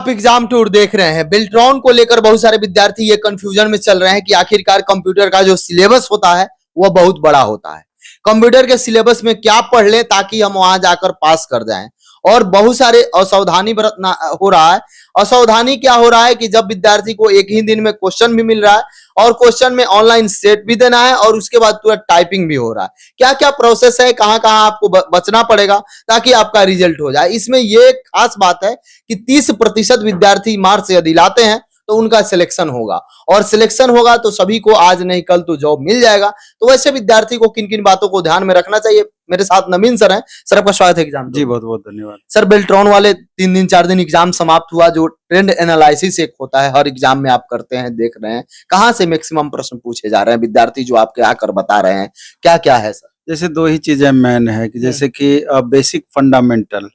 आप exam tour देख रहे हैं। बेल्ट्रॉन को लेकर बहुत सारे विद्यार्थी ये कंफ्यूजन में चल रहे हैं कि आखिरकार कंप्यूटर का जो सिलेबस होता है वह बहुत बड़ा होता है। कंप्यूटर के सिलेबस में क्या पढ़ लें ताकि हम वहां जाकर पास कर जाएं, और बहुत सारे असावधानी बरतना हो रहा है। असावधानी क्या हो रहा है कि जब विद्यार्थी को एक ही दिन में क्वेश्चन भी मिल रहा है और क्वेश्चन में ऑनलाइन सेट भी देना है और उसके बाद तुरंत टाइपिंग भी हो रहा है। क्या क्या प्रोसेस है, कहां कहां आपको बचना पड़ेगा ताकि आपका रिजल्ट हो जाए। इसमें यह खास बात है कि 30% विद्यार्थी मार्क्स से यदि लाते हैं तो उनका सिलेक्शन होगा, और सिलेक्शन होगा तो सभी को आज नहीं कल तो जॉब मिल जाएगा। तो वैसे विद्यार्थी को किन किन बातों को ध्यान में रखना चाहिए। मेरे साथ नवीन सर हैं। सर आपका स्वागत है एग्जाम। जी बहुत बहुत धन्यवाद सर, बेल्ट्रॉन वाले 3 दिन 4 दिन एग्जाम समाप्त हुआ, जो ट्रेंड एनालिसिस एक होता है हर एग्जाम में आप करते हैं, देख रहे हैं कहां से मैक्सिमम प्रश्न पूछे जा रहे हैं, विद्यार्थी जो आपके आकर बता रहे हैं क्या क्या है सर। जैसे दो ही चीजें मेन है कि जैसे कि बेसिक फंडामेंटल,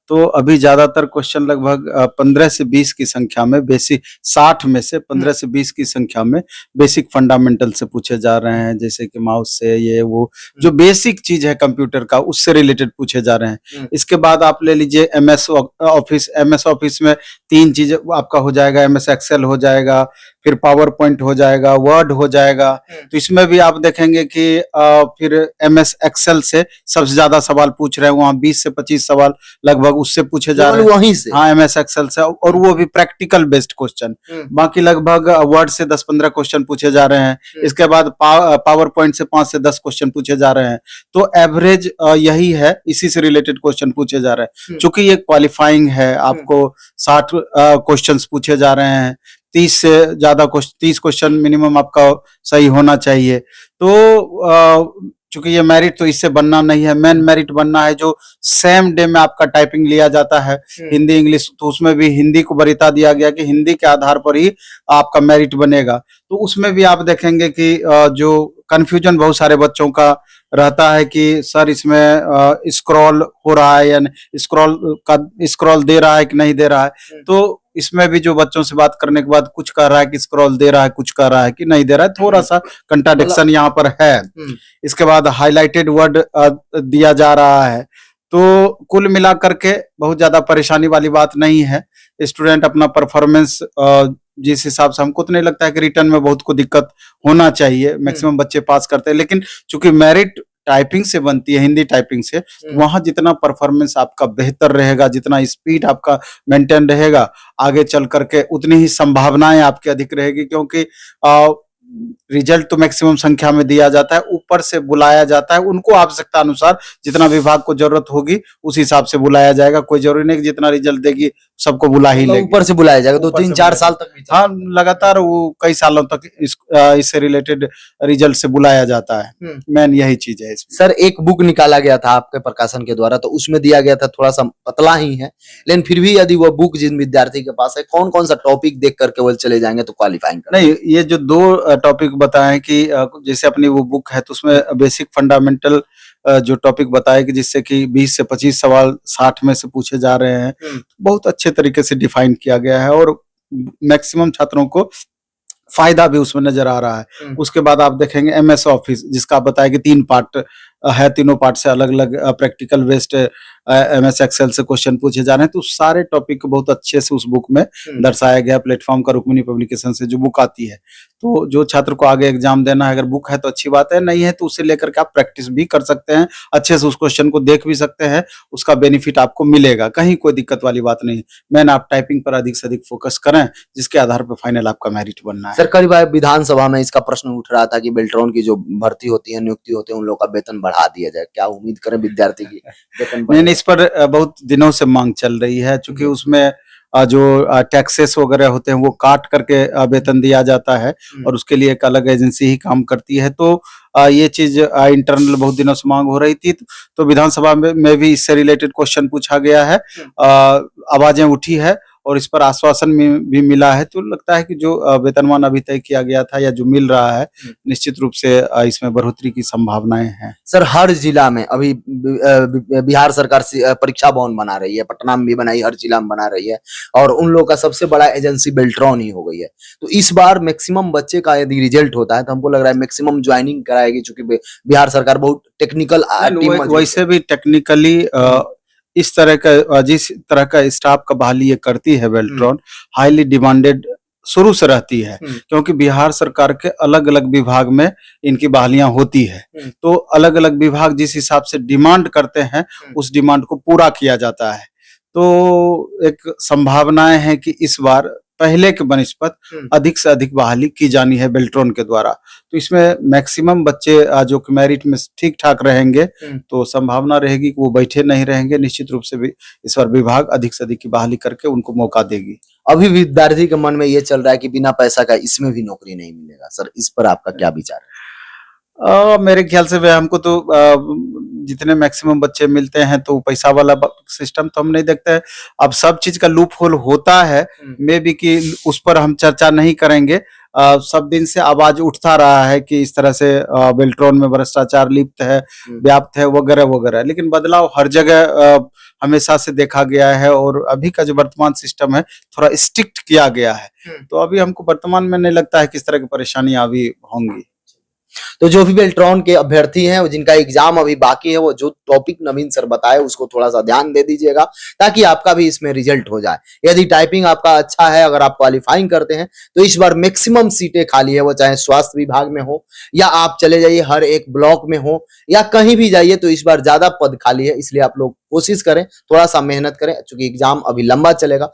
तो अभी ज्यादातर क्वेश्चन लगभग 15 से 20 की संख्या में बेसिक 60 में से 15 से 20 की संख्या में बेसिक फंडामेंटल से पूछे जा रहे हैं। जैसे कि माउस से ये वो जो बेसिक चीज है कंप्यूटर का उससे रिलेटेड पूछे जा रहे हैं। इसके बाद आप ले लीजिए एमएस ऑफिस में 3 चीज आपका हो जाएगा। एमएस एक्सेल हो जाएगा, फिर पावर पॉइंट हो जाएगा, वर्ड हो जाएगा। तो इसमें भी आप देखेंगे कि फिर एमएस एक्सेल से सबसे ज्यादा सवाल पूछ रहे हैं, वहाँ 20 से 25 सवाल लगभग उससे पूछे जा रहे हैं वहीं से। हाँ, एमएस एक्सेल से, और वो भी प्रैक्टिकल बेस्ड क्वेश्चन। बाकी लगभग वर्ड से 10-15 क्वेश्चन पूछे जा रहे हैं। इसके बाद पावर पॉइंट से 5 से 10 क्वेश्चन पूछे जा रहे हैं। तो एवरेज यही है, इसी से रिलेटेड क्वेश्चन पूछे जा रहे हैं। चूंकि ये क्वालिफाइंग है, आपको 60 क्वेश्चन पूछे जा रहे हैं, 30 से ज्यादा 30 क्वेश्चन मिनिमम आपका सही होना चाहिए। तो चूंकि ये मेरिट तो इससे बनना नहीं है, मेन मेरिट बनना है जो सेम डे में आपका टाइपिंग लिया जाता है, हिंदी इंग्लिश। तो उसमें भी हिंदी को वरीयता दिया गया कि हिंदी के आधार पर ही आपका मेरिट बनेगा। तो उसमें भी आप देखेंगे कि जो कंफ्यूजन बहुत सारे बच्चों का रहता है कि सर इसमें स्क्रॉल हो रहा है या स्क्रॉल दे रहा है कि नहीं दे रहा है। तो इसमें भी जो बच्चों से बात करने के बाद कुछ कह रहा है कि स्क्रॉल दे रहा है, कुछ कह रहा है कि नहीं दे रहा है, थोड़ा सा कंट्राडिक्शन यहाँ पर है। इसके बाद हाईलाइटेड वर्ड दिया जा रहा है। तो कुल मिला करके बहुत ज्यादा परेशानी वाली बात नहीं है। स्टूडेंट अपना परफॉर्मेंस जिस हिसाब से, हमको तो नहीं लगता है कि रिटर्न में बहुत को दिक्कत होना चाहिए, मैक्सिमम बच्चे पास करते हैं। लेकिन चूंकि मेरिट टाइपिंग से बनती है, हिंदी टाइपिंग से, तो वहां जितना परफॉर्मेंस आपका बेहतर रहेगा, जितना स्पीड आपका मेंटेन रहेगा, आगे चल करके उतनी ही संभावनाएं आपकी अधिक रहेगी। क्योंकि रिजल्ट तो मैक्सिमम संख्या में दिया जाता है, ऊपर से बुलाया जाता है, उनको आवश्यकता अनुसार जितना विभाग को जरूरत होगी उस हिसाब से बुलाया जाएगा। कोई जरूरी नहीं कि जितना रिजल्ट देगी सबको बुला ही लेगी, ऊपर से बुलाया जाएगा। 2-3-4 साल तक भी हाँ, लगातार वो कई सालों तक इससे रिलेटेड रिजल्ट से बुलाया जाता है। मेन यही चीज है इसमें। सर, एक बुक निकाला गया था आपके प्रकाशन के द्वारा, तो उसमें दिया गया था, थोड़ा सा पतला ही है, लेकिन फिर भी यदि वो बुक जिन विद्यार्थी के पास है, कौन कौन सा टॉपिक देख करके वो चले जाएंगे तो क्वालिफाइंग नहीं, ये जो 2 टॉपिक बताएं कि जैसे अपनी वो बुक है तो उसमें बेसिक फंडामेंटल जो टॉपिक बताए कि जिससे कि 20 से 25 सवाल 60 में से पूछे जा रहे हैं, बहुत अच्छे तरीके से डिफाइन किया गया है और मैक्सिमम छात्रों को फायदा भी उसमें नजर आ रहा है। उसके बाद आप देखेंगे एमएस ऑफिस, जिसका बताया कि 3 पार्ट है, तीनों पार्ट से अलग अलग प्रैक्टिकल बेस्ड एमएस एक्सेल से क्वेश्चन पूछे जा रहे हैं। तो सारे टॉपिक को बहुत अच्छे से उस बुक में दर्शाया गया। प्लेटफॉर्म का रुक्मिणी पब्लिकेशन से जो बुक आती है, तो जो छात्र को आगे एग्जाम देना है, अगर बुक है तो अच्छी बात है, नहीं है तो उसे लेकर के आप प्रैक्टिस भी कर सकते हैं, अच्छे से उस क्वेश्चन को देख भी सकते हैं, उसका बेनिफिट आपको मिलेगा, कहीं कोई दिक्कत वाली बात नहीं। मैंने आप टाइपिंग पर अधिक से अधिक फोकस करें, जिसके आधार पर फाइनल आपका मेरिट बनना है। सर, कई बार विधानसभा में इसका प्रश्न उठ रहा था कि बेल्ट्रॉन की जो भर्ती होती है, नियुक्ति होती है, उन लोगों का वेतन बढ़ा दिया जाए। क्या उम्मीद करें विद्यार्थी की वेतन नहीं, इस पर बहुत दिनों से मांग चल रही है, क्योंकि उसमें जो टैक्सेस वगैरह होते हैं वो काट करके वेतन दिया जाता है और उसके लिए एक अलग एजेंसी ही काम करती है। तो ये चीज इंटरनल बहुत दिनों से मांग हो रही थी, तो विधानसभा में भी इससे रिलेटेड क्वेश्चन पूछा गया है, आवाजें उठी है और इस पर आश्वासन भी मिला है। तो लगता है कि जो वेतनमान अभी तय किया गया था या जो मिल रहा है, निश्चित रूप से इसमें बढ़ोतरी की संभावनाएं हैं। सर, हर जिला में अभी बिहार सरकार परीक्षा भवन बना रही है, पटना में भी बनाई, हर जिला में बना रही है, और उन लोगों का सबसे बड़ा एजेंसी बेल्ट्रॉन ही हो गई है। तो इस बार मैक्सिमम बच्चे का यदि रिजल्ट होता है तो हमको लग रहा है मैक्सिमम ज्वाइनिंग कराएगी, चूंकि बिहार सरकार बहुत टेक्निकल टीम। वैसे भी टेक्निकली इस तरह का जिस तरह का स्टाफ का बहाली ये करती है बेल्ट्रॉन, हाईली डिमांडेड शुरू से रहती है, क्योंकि बिहार सरकार के अलग अलग विभाग में इनकी बहालियां होती है। तो अलग अलग विभाग जिस हिसाब से डिमांड करते हैं उस डिमांड को पूरा किया जाता है। तो एक संभावनाएं हैं कि इस बार पहले के बनिस्पत अधिक से अधिक बहाली की जानी है बेल्ट्रॉन के द्वारा। तो इसमें मैक्सिमम बच्चे जो कि मेरिट में ठीक ठाक रहेंगे तो संभावना रहेगी कि वो बैठे नहीं रहेंगे। निश्चित रूप से भी इस बार विभाग अधिक से अधिक की बहाली करके उनको मौका देगी। अभी विद्यार्थी के मन में ये चल रहा है कि बिना पैसा का इसमें भी नौकरी नहीं मिलेगा। सर, इस पर आपका क्या विचार है? मेरे ख्याल से हमको तो जितने मैक्सिमम बच्चे मिलते हैं तो पैसा वाला सिस्टम तो हम नहीं देखते हैं। अब सब चीज का लूप होल होता है, मे बी कि उस पर हम चर्चा नहीं करेंगे। सब दिन से आवाज उठता रहा है कि इस तरह से बेल्ट्रॉन में भ्रष्टाचार लिप्त है, व्याप्त है, वगैरह वगैरह। लेकिन बदलाव हर जगह हमेशा से देखा गया है और अभी का जो वर्तमान सिस्टम है थोड़ा स्ट्रिक्ट किया गया है। तो अभी हमको वर्तमान में नहीं लगता है कि इस तरह की परेशानियां अभी होंगी। तो जो भी बेल्ट्रॉन के अभ्यर्थी हैं, जिनका एग्जाम अभी बाकी है, वो जो टॉपिक नवीन सर बताए उसको थोड़ा सा ध्यान दे दीजिएगा ताकि आपका भी इसमें रिजल्ट हो जाए। यदि टाइपिंग आपका अच्छा है, अगर आप क्वालिफाइंग करते हैं तो इस बार मैक्सिमम सीटें खाली है, वो चाहे स्वास्थ्य विभाग में हो या आप चले जाइए हर एक ब्लॉक में हो या कहीं भी जाइए, तो इस बार ज्यादा पद खाली है। इसलिए आप लोग कोशिश करें, थोड़ा सा मेहनत करें, चूंकि एग्जाम अभी लंबा चलेगा।